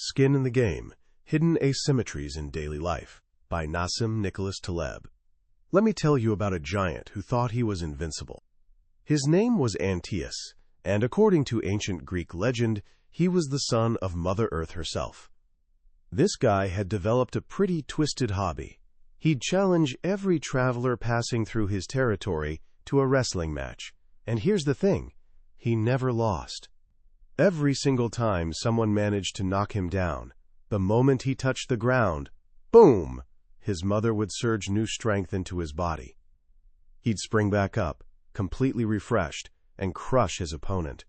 Skin in the Game, Hidden Asymmetries in Daily Life by Nassim Nicholas Taleb. Let me tell you about a giant who thought he was invincible. His name was Antaeus, and according to ancient Greek legend, he was the son of Mother Earth herself. This guy had developed a pretty twisted hobby. He'd challenge every traveler passing through his territory to a wrestling match. And here's the thing, he never lost. Every single time someone managed to knock him down, the moment he touched the ground, boom, his mother would surge new strength into his body. He'd spring back up, completely refreshed, and crush his opponent.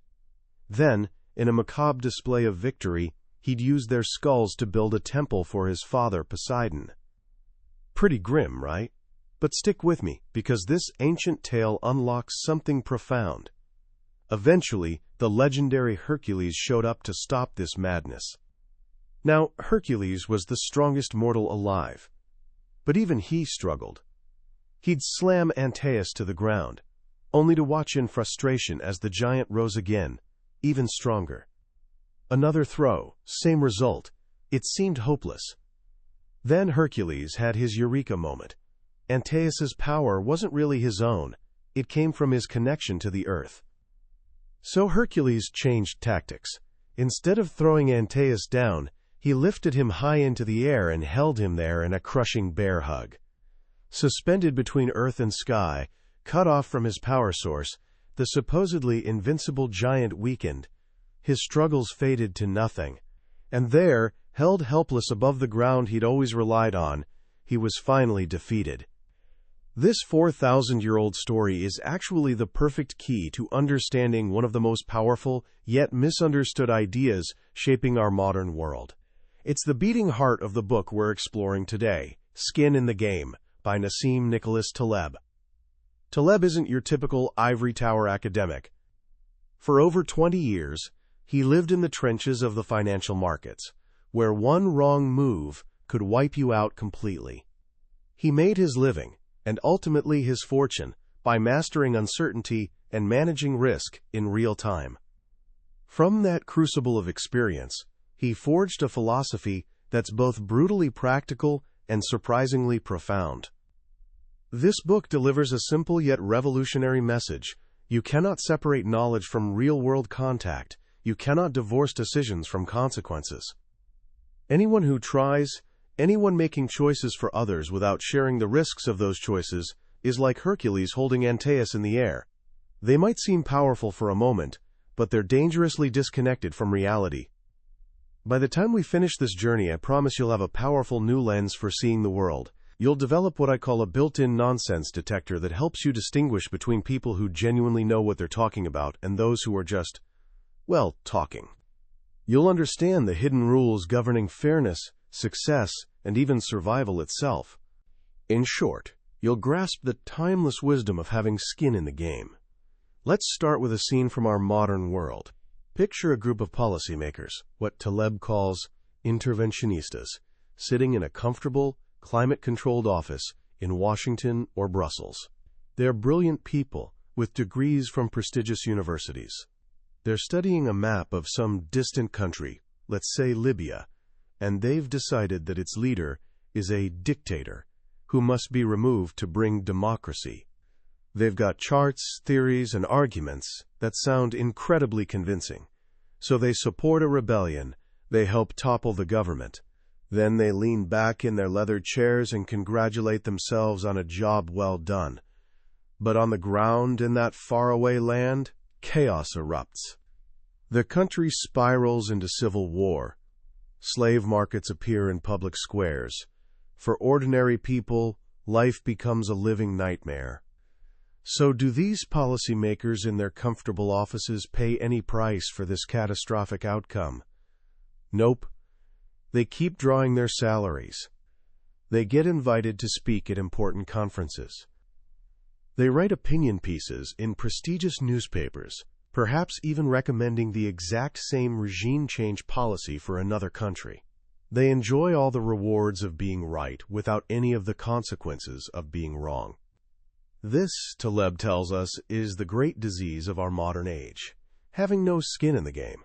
Then, in a macabre display of victory, he'd use their skulls to build a temple for his father Poseidon. Pretty grim, right? But stick with me, because this ancient tale unlocks something profound. Eventually, the legendary Hercules showed up to stop this madness. Now, Hercules was the strongest mortal alive, but even he struggled. He'd slam Antaeus to the ground, only to watch in frustration as the giant rose again, even stronger. Another throw, same result. It seemed hopeless. Then Hercules had his eureka moment. Antaeus's power wasn't really his own. It came from his connection to the earth. So Hercules changed tactics. Instead of throwing Antaeus down, he lifted him high into the air and held him there in a crushing bear hug. Suspended between earth and sky, cut off from his power source, the supposedly invincible giant weakened. His struggles faded to nothing. And there, held helpless above the ground he'd always relied on, he was finally defeated. This 4,000-year-old story is actually the perfect key to understanding one of the most powerful, yet misunderstood ideas shaping our modern world. It's the beating heart of the book we're exploring today, Skin in the Game, by Nassim Nicholas Taleb. Taleb isn't your typical ivory tower academic. For over 20 years, he lived in the trenches of the financial markets, where one wrong move could wipe you out completely. He made his living, and ultimately his fortune, by mastering uncertainty and managing risk in real time. From that crucible of experience, he forged a philosophy that's both brutally practical and surprisingly profound. This book delivers a simple yet revolutionary message. You cannot separate knowledge from real-world contact. You cannot divorce decisions from consequences. Anyone who tries, anyone making choices for others without sharing the risks of those choices, is like Hercules holding Antaeus in the air. They might seem powerful for a moment, but they're dangerously disconnected from reality. By the time we finish this journey, I promise you'll have a powerful new lens for seeing the world. You'll develop what I call a built-in nonsense detector that helps you distinguish between people who genuinely know what they're talking about and those who are just, well, talking. You'll understand the hidden rules governing fairness, success, and even survival itself. In short, you'll grasp the timeless wisdom of having skin in the game. Let's start with a scene from our modern world. Picture a group of policymakers, what Taleb calls interventionistas, sitting in a comfortable, climate-controlled office in Washington or Brussels. They're brilliant people with degrees from prestigious universities. They're studying a map of some distant country, let's say Libya, and they've decided that its leader is a dictator who must be removed to bring democracy. They've got charts, theories, and arguments that sound incredibly convincing. So they support a rebellion, they help topple the government. Then they lean back in their leather chairs and congratulate themselves on a job well done. But on the ground in that faraway land, chaos erupts. The country spirals into civil war. Slave markets appear in public squares. For ordinary people, life becomes a living nightmare. So do these policymakers in their comfortable offices pay any price for this catastrophic outcome? Nope. They keep drawing their salaries. They get invited to speak at important conferences. They write opinion pieces in prestigious newspapers, perhaps even recommending the exact same regime change policy for another country. They enjoy all the rewards of being right without any of the consequences of being wrong. This, Taleb tells us, is the great disease of our modern age, having no skin in the game.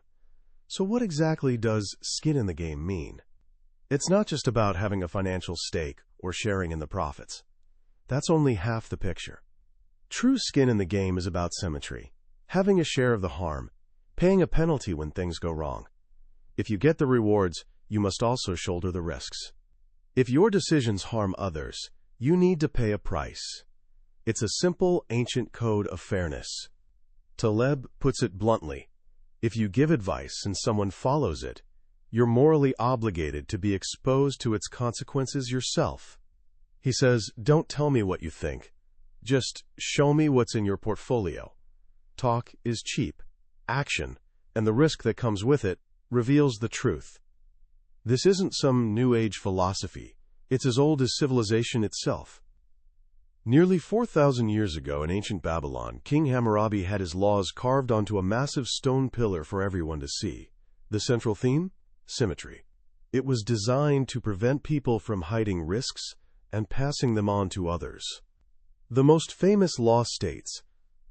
So what exactly does skin in the game mean? It's not just about having a financial stake or sharing in the profits. That's only half the picture. True skin in the game is about symmetry, having a share of the harm, paying a penalty when things go wrong. If you get the rewards, you must also shoulder the risks. If your decisions harm others, you need to pay a price. It's a simple, ancient code of fairness. Taleb puts it bluntly: if you give advice and someone follows it, you're morally obligated to be exposed to its consequences yourself. He says, don't tell me what you think. Just show me what's in your portfolio. Talk is cheap. Action, and the risk that comes with it, reveals the truth. This isn't some New Age philosophy. It's as old as civilization itself. Nearly 4,000 years ago in ancient Babylon, King Hammurabi had his laws carved onto a massive stone pillar for everyone to see. The central theme? Symmetry. It was designed to prevent people from hiding risks and passing them on to others. The most famous law states,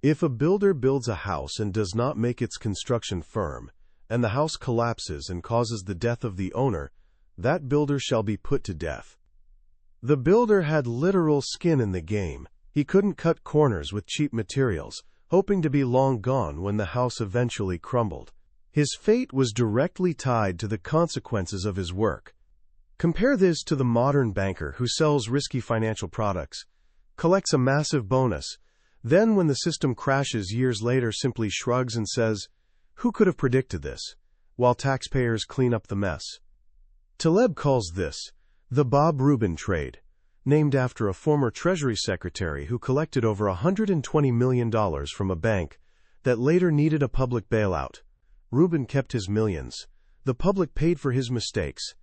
if a builder builds a house and does not make its construction firm, and the house collapses and causes the death of the owner, that builder shall be put to death. The builder had literal skin in the game. He couldn't cut corners with cheap materials, hoping to be long gone when the house eventually crumbled. His fate was directly tied to the consequences of his work. Compare this to the modern banker who sells risky financial products, collects a massive bonus, then when the system crashes years later simply shrugs and says, "Who could have predicted this?" while taxpayers clean up the mess. Taleb calls this the Bob Rubin trade, named after a former Treasury Secretary who collected over $120 million from a bank that later needed a public bailout. Rubin kept his millions. The public paid for his mistakes.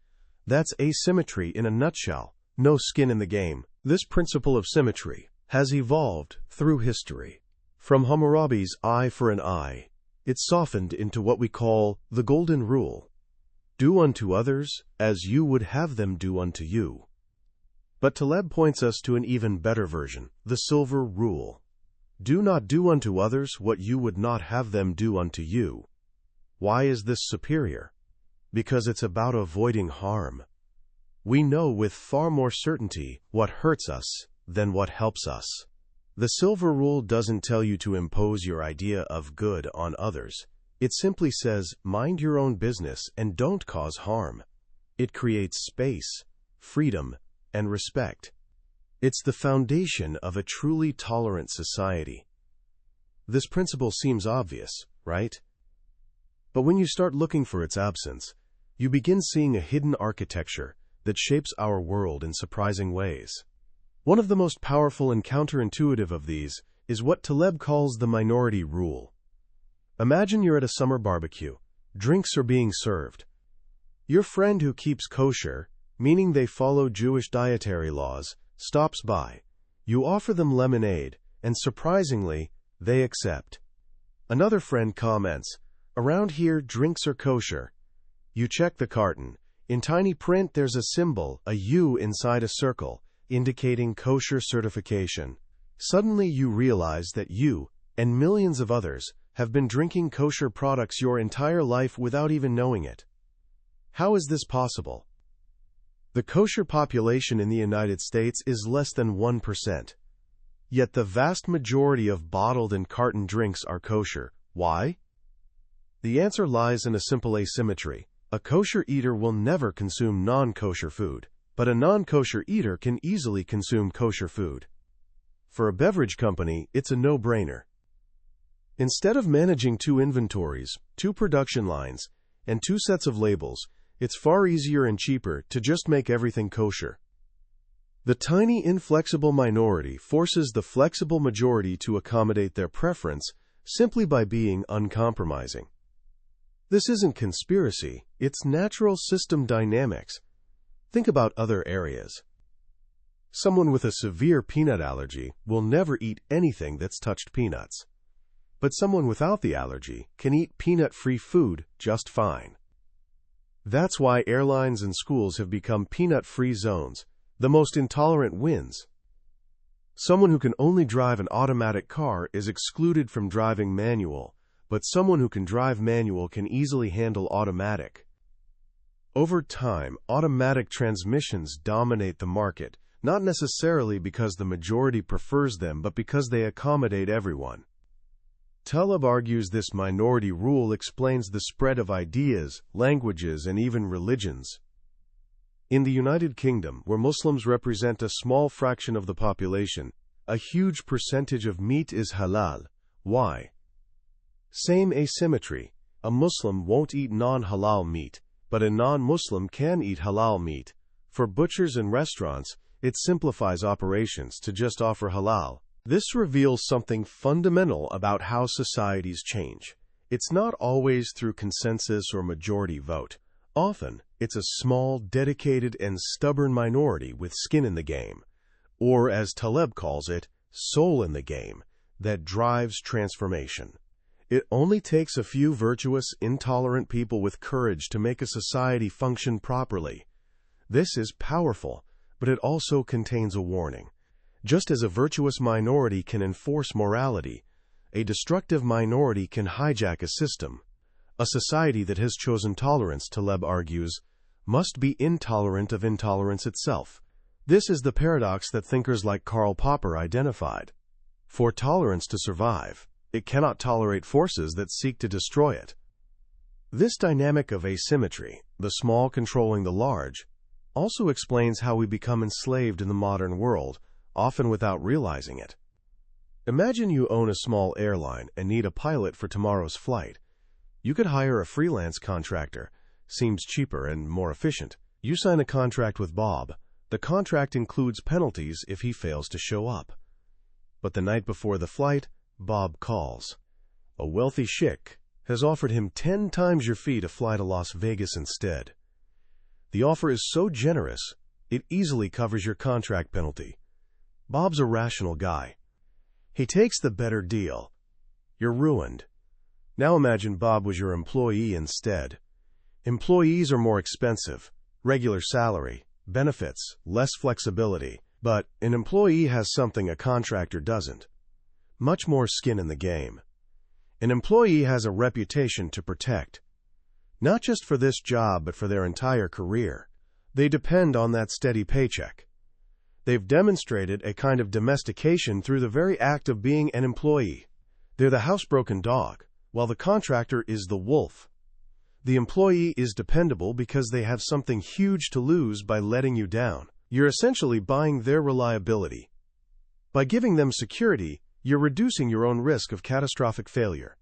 That's asymmetry in a nutshell. No skin in the game. This principle of symmetry has evolved through history. From Hammurabi's eye for an eye, it softened into what we call the Golden Rule. Do unto others as you would have them do unto you. But Taleb points us to an even better version, the Silver Rule. Do not do unto others what you would not have them do unto you. Why is this superior? Because it's about avoiding harm. We know with far more certainty what hurts us than what helps us. The Silver Rule doesn't tell you to impose your idea of good on others. It simply says, mind your own business and don't cause harm. It creates space, freedom, and respect. It's the foundation of a truly tolerant society. This principle seems obvious, right? But when you start looking for its absence, you begin seeing a hidden architecture that shapes our world in surprising ways. One of the most powerful and counterintuitive of these is what Taleb calls the minority rule. Imagine you're at a summer barbecue. Drinks are being served. Your friend who keeps kosher, meaning they follow Jewish dietary laws, stops by. You offer them lemonade, and surprisingly, they accept. Another friend comments, "Around here, drinks are kosher." You check the carton. In tiny print, there's a symbol, a U inside a circle, indicating kosher certification. Suddenly you realize that you, and millions of others, have been drinking kosher products your entire life without even knowing it. How is this possible? The kosher population in the United States is less than 1%. Yet the vast majority of bottled and carton drinks are kosher. Why? The answer lies in a simple asymmetry. A kosher eater will never consume non-kosher food, but a non-kosher eater can easily consume kosher food. For a beverage company, it's a no-brainer. Instead of managing 2 inventories, 2 production lines, and 2 sets of labels, it's far easier and cheaper to just make everything kosher. The tiny, inflexible minority forces the flexible majority to accommodate their preference simply by being uncompromising. This isn't conspiracy, it's natural system dynamics. Think about other areas. Someone with a severe peanut allergy will never eat anything that's touched peanuts. But someone without the allergy can eat peanut-free food just fine. That's why airlines and schools have become peanut-free zones. The most intolerant wins. Someone who can only drive an automatic car is excluded from driving manual, but someone who can drive manual can easily handle automatic. Over time, automatic transmissions dominate the market, not necessarily because the majority prefers them, but because they accommodate everyone. Taleb argues this minority rule explains the spread of ideas, languages, and even religions. In the United Kingdom, where Muslims represent a small fraction of the population, a huge percentage of meat is halal. Why? Same asymmetry. A Muslim won't eat non-halal meat, but a non-Muslim can eat halal meat. For butchers and restaurants, it simplifies operations to just offer halal. This reveals something fundamental about how societies change. It's not always through consensus or majority vote. Often, it's a small, dedicated, and stubborn minority with skin in the game, or as Taleb calls it, soul in the game, that drives transformation. It only takes a few virtuous, intolerant people with courage to make a society function properly. This is powerful, but it also contains a warning. Just as a virtuous minority can enforce morality, a destructive minority can hijack a system. A society that has chosen tolerance, Taleb argues, must be intolerant of intolerance itself. This is the paradox that thinkers like Karl Popper identified. For tolerance to survive, it cannot tolerate forces that seek to destroy it. This dynamic of asymmetry, the small controlling the large, also explains how we become enslaved in the modern world, often without realizing it. Imagine you own a small airline and need a pilot for tomorrow's flight. You could hire a freelance contractor. Seems cheaper and more efficient. You sign a contract with Bob. The contract includes penalties if he fails to show up. But the night before the flight, Bob calls. A wealthy sheikh has offered him 10 times your fee to fly to Las Vegas instead. The offer is so generous, it easily covers your contract penalty. Bob's a rational guy. He takes the better deal. You're ruined. Now imagine Bob was your employee instead. Employees are more expensive, regular salary, benefits, less flexibility, but an employee has something a contractor doesn't. Much more skin in the game. An employee has a reputation to protect. Not just for this job, but for their entire career. They depend on that steady paycheck. They've demonstrated a kind of domestication through the very act of being an employee. They're the housebroken dog, while the contractor is the wolf. The employee is dependable because they have something huge to lose by letting you down. You're essentially buying their reliability. By giving them security, you're reducing your own risk of catastrophic failure.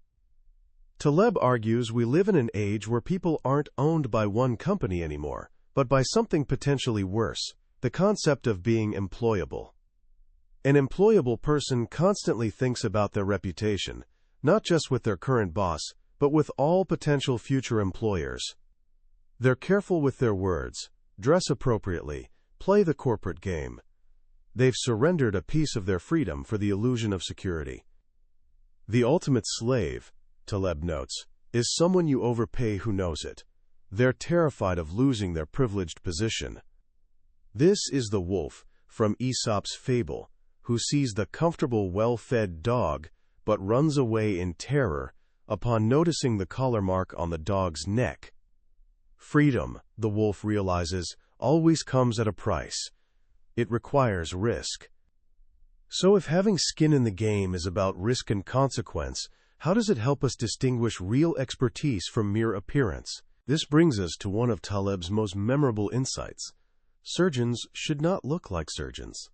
Taleb argues we live in an age where people aren't owned by one company anymore, but by something potentially worse, the concept of being employable. An employable person constantly thinks about their reputation, not just with their current boss, but with all potential future employers. They're careful with their words, dress appropriately, play the corporate game. They've surrendered a piece of their freedom for the illusion of security. The ultimate slave, Taleb notes, is someone you overpay who knows it. They're terrified of losing their privileged position. This is the wolf, from Aesop's fable, who sees the comfortable, well-fed dog, but runs away in terror upon noticing the collar mark on the dog's neck. Freedom, the wolf realizes, always comes at a price. It requires risk. So if having skin in the game is about risk and consequence, how does it help us distinguish real expertise from mere appearance? This brings us to one of Taleb's most memorable insights. Surgeons should not look like surgeons.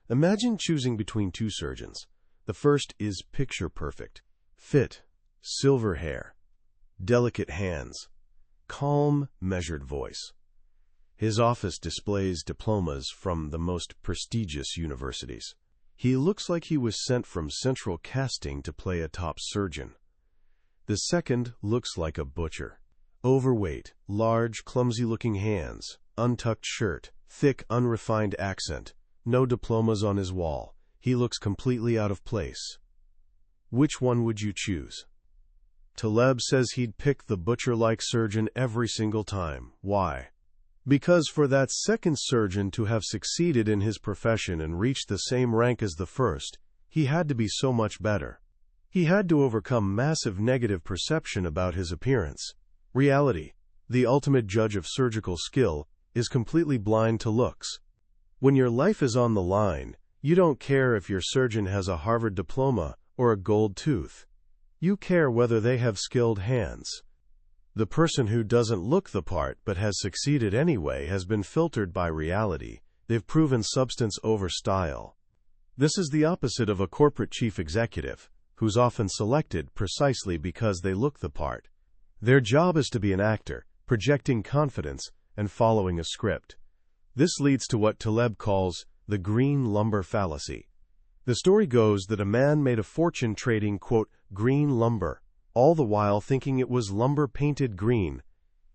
Imagine choosing between two surgeons. The first is picture perfect, fit, silver hair, delicate hands, calm, measured voice. His office displays diplomas from the most prestigious universities. He looks like he was sent from central casting to play a top surgeon. The second looks like a butcher. Overweight, large, clumsy-looking hands, untucked shirt, thick, unrefined accent, no diplomas on his wall. He looks completely out of place. Which one would you choose? Taleb says he'd pick the butcher-like surgeon every single time. Why? Because for that second surgeon to have succeeded in his profession and reached the same rank as the first, he had to be so much better. He had to overcome massive negative perception about his appearance. Reality, the ultimate judge of surgical skill, is completely blind to looks. When your life is on the line, you don't care if your surgeon has a Harvard diploma or a gold tooth. You care whether they have skilled hands. The person who doesn't look the part but has succeeded anyway has been filtered by reality. They've proven substance over style. This is the opposite of a corporate chief executive, who's often selected precisely because they look the part. Their job is to be an actor, projecting confidence and following a script. This leads to what Taleb calls the green lumber fallacy. The story goes that a man made a fortune trading, quote, green lumber, all the while thinking it was lumber painted green.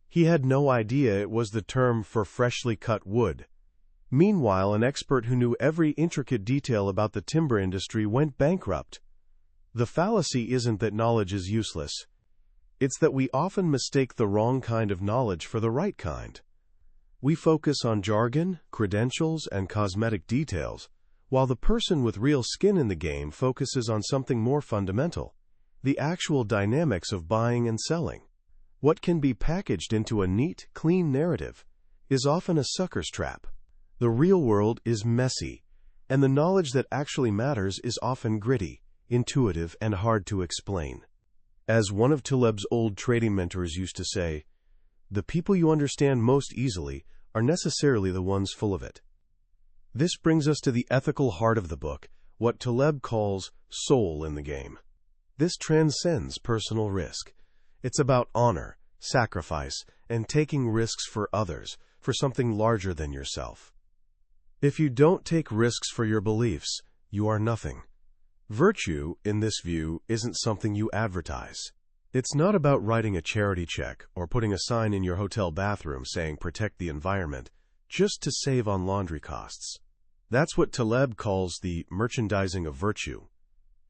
He had no idea it was the term for freshly cut wood. Meanwhile, an expert who knew every intricate detail about the timber industry went bankrupt. The fallacy isn't that knowledge is useless. It's that we often mistake the wrong kind of knowledge for the right kind. We focus on jargon, credentials, and cosmetic details, while the person with real skin in the game focuses on something more fundamental, the actual dynamics of buying and selling. What can be packaged into a neat, clean narrative is often a sucker's trap. The real world is messy, and the knowledge that actually matters is often gritty, intuitive, and hard to explain. As one of Taleb's old trading mentors used to say, the people you understand most easily are necessarily the ones full of it. This brings us to the ethical heart of the book, what Taleb calls soul in the game. This transcends personal risk. It's about honor, sacrifice, and taking risks for others, for something larger than yourself. If you don't take risks for your beliefs, you are nothing. Virtue, in this view, isn't something you advertise. It's not about writing a charity check or putting a sign in your hotel bathroom saying protect the environment just to save on laundry costs. That's what Taleb calls the merchandising of virtue.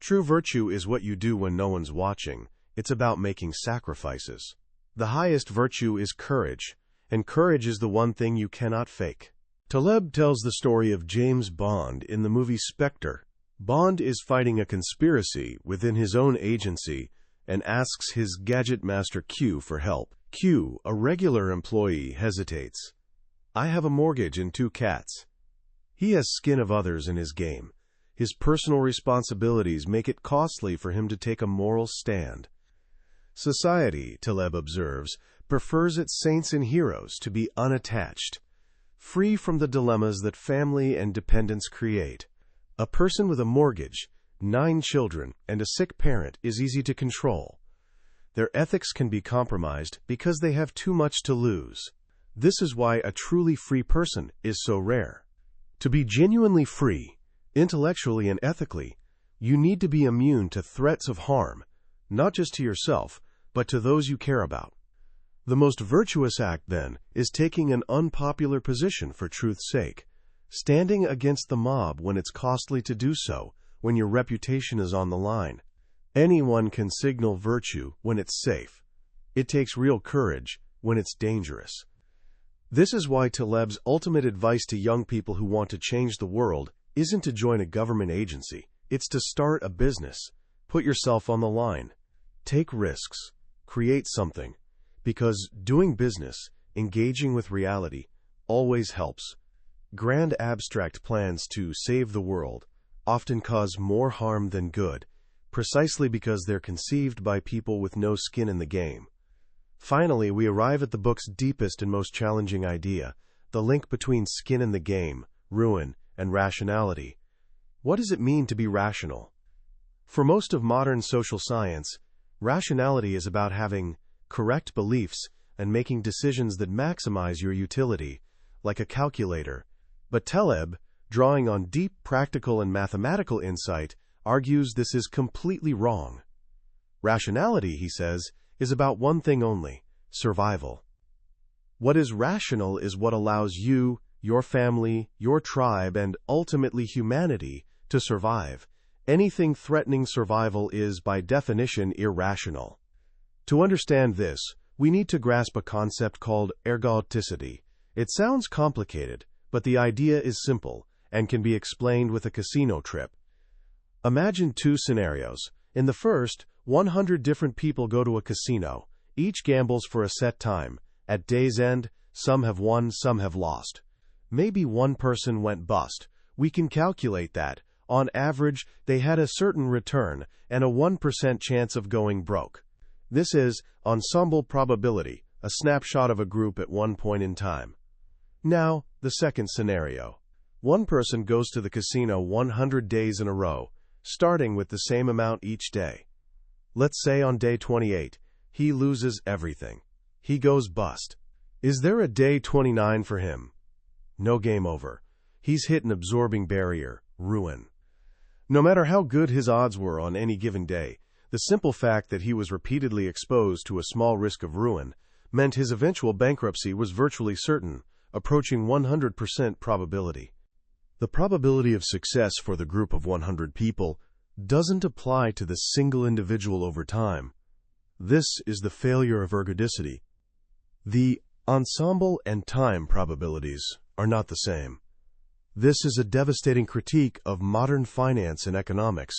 True virtue is what you do when no one's watching. It's about making sacrifices. The highest virtue is courage, and courage is the one thing you cannot fake. Taleb tells the story of James Bond in the movie Spectre. Bond is fighting a conspiracy within his own agency and asks his gadget master Q for help. Q, a regular employee, hesitates. I have a mortgage and 2 cats. He has skin of others in his game. His personal responsibilities make it costly for him to take a moral stand. Society, Taleb observes, prefers its saints and heroes to be unattached, free from the dilemmas that family and dependence create. A person with a mortgage, 9 children, and a sick parent is easy to control. Their ethics can be compromised because they have too much to lose. This is why a truly free person is so rare. To be genuinely free, intellectually and ethically, you need to be immune to threats of harm, not just to yourself, but to those you care about. The most virtuous act, then, is taking an unpopular position for truth's sake, standing against the mob when it's costly to do so, when your reputation is on the line. Anyone can signal virtue when it's safe. It takes real courage when it's dangerous. This is why Taleb's ultimate advice to young people who want to change the world isn't to join a government agency. It's to start a business. Put yourself on the line. Take risks. Create something. Because doing business, engaging with reality, always helps. Grand abstract plans to save the world often cause more harm than good, precisely because they're conceived by people with no skin in the game. Finally, we arrive at the book's deepest and most challenging idea, the link between skin in the game, ruin, and rationality. What does it mean to be rational? For most of modern social science, rationality is about having correct beliefs and making decisions that maximize your utility, like a calculator. But Taleb, drawing on deep practical and mathematical insight, argues this is completely wrong. Rationality, he says, is about one thing only: survival. What is rational is what allows you, your family, your tribe, and ultimately humanity to survive. Anything threatening survival is, by definition, irrational. To understand this, we need to grasp a concept called ergodicity. It sounds complicated, but the idea is simple and can be explained with a casino trip. Imagine 2 scenarios. In the first, 100 different people go to a casino. Each gambles for a set time. At day's end, some have won, some have lost. Maybe one person went bust. We can calculate that. On average, they had a certain return and a 1% chance of going broke. This is ensemble probability, a snapshot of a group at one point in time. Now, the second scenario. One person goes to the casino 100 days in a row, starting with the same amount each day. Let's say on day 28, he loses everything. He goes bust. Is there a day 29 for him? No, game over. He's hit an absorbing barrier, ruin. No matter how good his odds were on any given day, the simple fact that he was repeatedly exposed to a small risk of ruin meant his eventual bankruptcy was virtually certain, approaching 100% probability. The probability of success for the group of 100 people doesn't apply to the single individual over time. This is the failure of ergodicity. The ensemble and time probabilities are not the same. This is a devastating critique of modern finance and economics.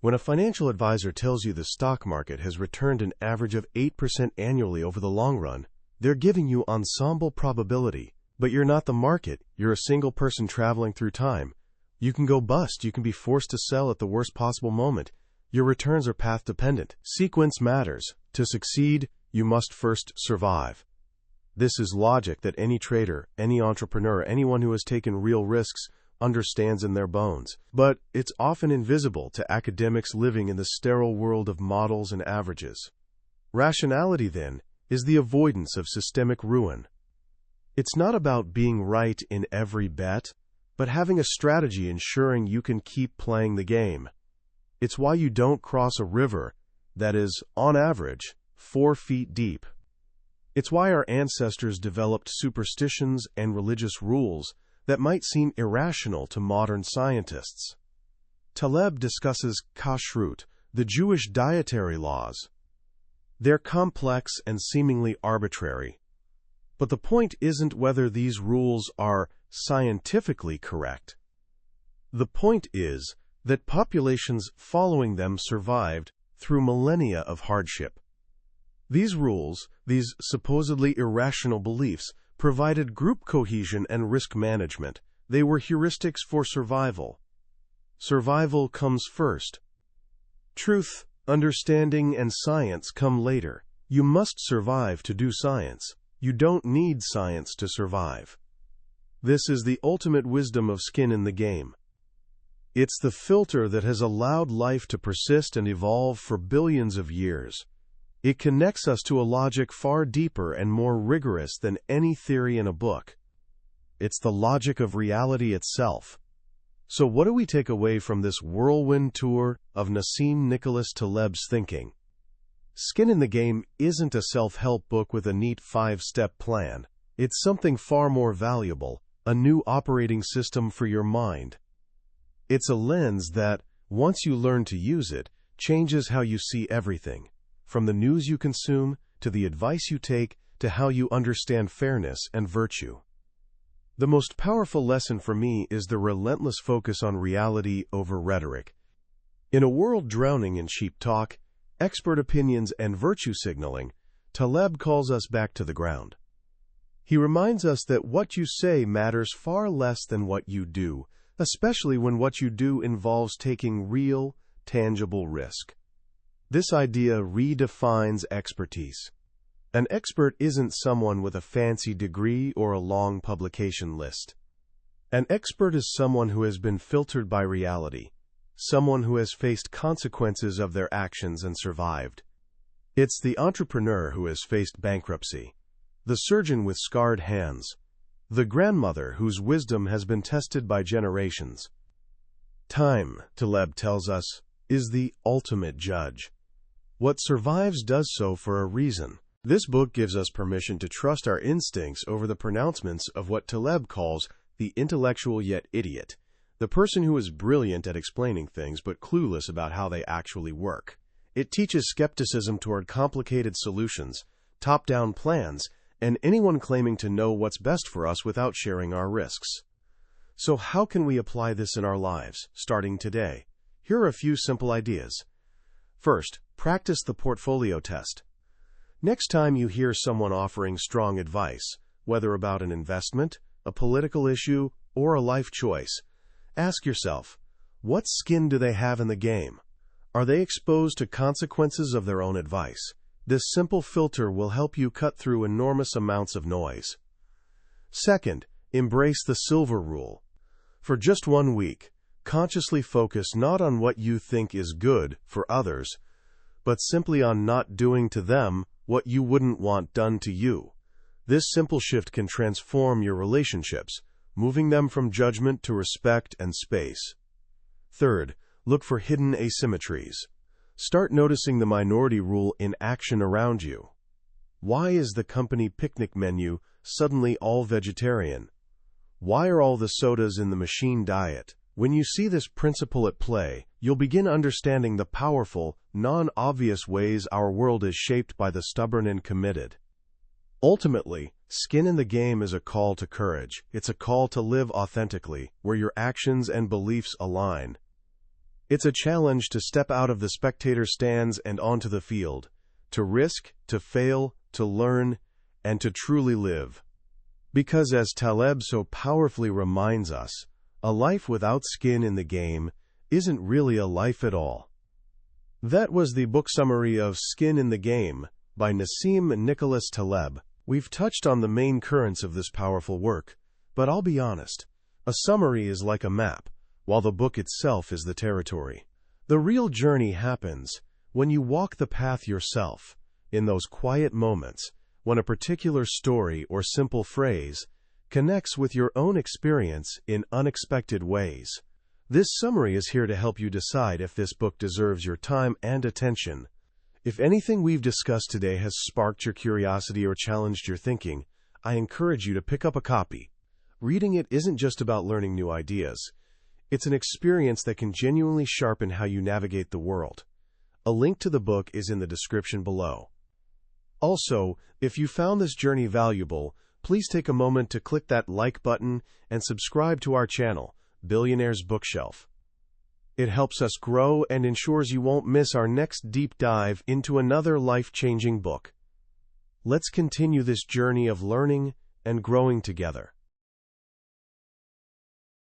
When a financial advisor tells you the stock market has returned an average of 8% annually over the long run, they're giving you ensemble probability. But you're not the market. You're a single person traveling through time. You can go bust. You can be forced to sell at the worst possible moment. Your returns are path dependent. Sequence matters. To succeed, you must first survive. This is logic that any trader, any entrepreneur, anyone who has taken real risks understands in their bones. But it's often invisible to academics living in the sterile world of models and averages. Rationality, then, is the avoidance of systemic ruin. It's not about being right in every bet, but having a strategy ensuring you can keep playing the game. It's why you don't cross a river that is, on average, 4 feet deep. It's why our ancestors developed superstitions and religious rules that might seem irrational to modern scientists. Taleb discusses kashrut, the Jewish dietary laws. They're complex and seemingly arbitrary. But the point isn't whether these rules are scientifically correct. The point is that populations following them survived through millennia of hardship. These rules, these supposedly irrational beliefs, provided group cohesion and risk management. They were heuristics for survival. Survival comes first. Truth, understanding, and science come later. You must survive to do science. You don't need science to survive. This is the ultimate wisdom of skin in the game. It's the filter that has allowed life to persist and evolve for billions of years. It connects us to a logic far deeper and more rigorous than any theory in a book. It's the logic of reality itself. So what do we take away from this whirlwind tour of Nassim Nicholas Taleb's thinking? Skin in the Game isn't a self-help book with a neat 5-step plan. It's something far more valuable, a new operating system for your mind. It's a lens that, once you learn to use it, changes how you see everything. From the news you consume, to the advice you take, to how you understand fairness and virtue. The most powerful lesson for me is the relentless focus on reality over rhetoric. In a world drowning in cheap talk, expert opinions, and virtue signaling, Taleb calls us back to the ground. He reminds us that what you say matters far less than what you do, especially when what you do involves taking real, tangible risk. This idea redefines expertise. An expert isn't someone with a fancy degree or a long publication list. An expert is someone who has been filtered by reality, someone who has faced consequences of their actions and survived. It's the entrepreneur who has faced bankruptcy, the surgeon with scarred hands, the grandmother whose wisdom has been tested by generations. Time, Taleb tells us, is the ultimate judge. What survives does so for a reason. This book gives us permission to trust our instincts over the pronouncements of what Taleb calls the intellectual yet idiot, the person who is brilliant at explaining things but clueless about how they actually work. It teaches skepticism toward complicated solutions, top-down plans, and anyone claiming to know what's best for us without sharing our risks. So how can we apply this in our lives, starting today? Here are a few simple ideas. First, practice the portfolio test. Next time you hear someone offering strong advice, whether about an investment, a political issue, or a life choice, ask yourself, what skin do they have in the game? Are they exposed to consequences of their own advice? This simple filter will help you cut through enormous amounts of noise. Second, embrace the silver rule. For just 1 week, consciously focus not on what you think is good for others, but simply on not doing to them what you wouldn't want done to you. This simple shift can transform your relationships, moving them from judgment to respect and space. Third, look for hidden asymmetries. Start noticing the minority rule in action around you. Why is the company picnic menu suddenly all vegetarian? Why are all the sodas in the machine diet? When you see this principle at play, you'll begin understanding the powerful, non-obvious ways our world is shaped by the stubborn and committed. Ultimately, skin in the game is a call to courage. It's a call to live authentically, where your actions and beliefs align. It's a challenge to step out of the spectator stands and onto the field, to risk, to fail, to learn, and to truly live. Because as Taleb so powerfully reminds us, a life without skin in the game isn't really a life at all. That was the book summary of Skin in the Game by Nassim Nicholas Taleb. We've touched on the main currents of this powerful work, but I'll be honest, a summary is like a map, while the book itself is the territory. The real journey happens when you walk the path yourself, in those quiet moments, when a particular story or simple phrase connects with your own experience in unexpected ways. This summary is here to help you decide if this book deserves your time and attention. If anything we've discussed today has sparked your curiosity or challenged your thinking, I encourage you to pick up a copy. Reading it isn't just about learning new ideas. It's an experience that can genuinely sharpen how you navigate the world. A link to the book is in the description below. Also, if you found this journey valuable, please take a moment to click that like button and subscribe to our channel, Billionaire's Bookshelf. It helps us grow and ensures you won't miss our next deep dive into another life-changing book. Let's continue this journey of learning and growing together.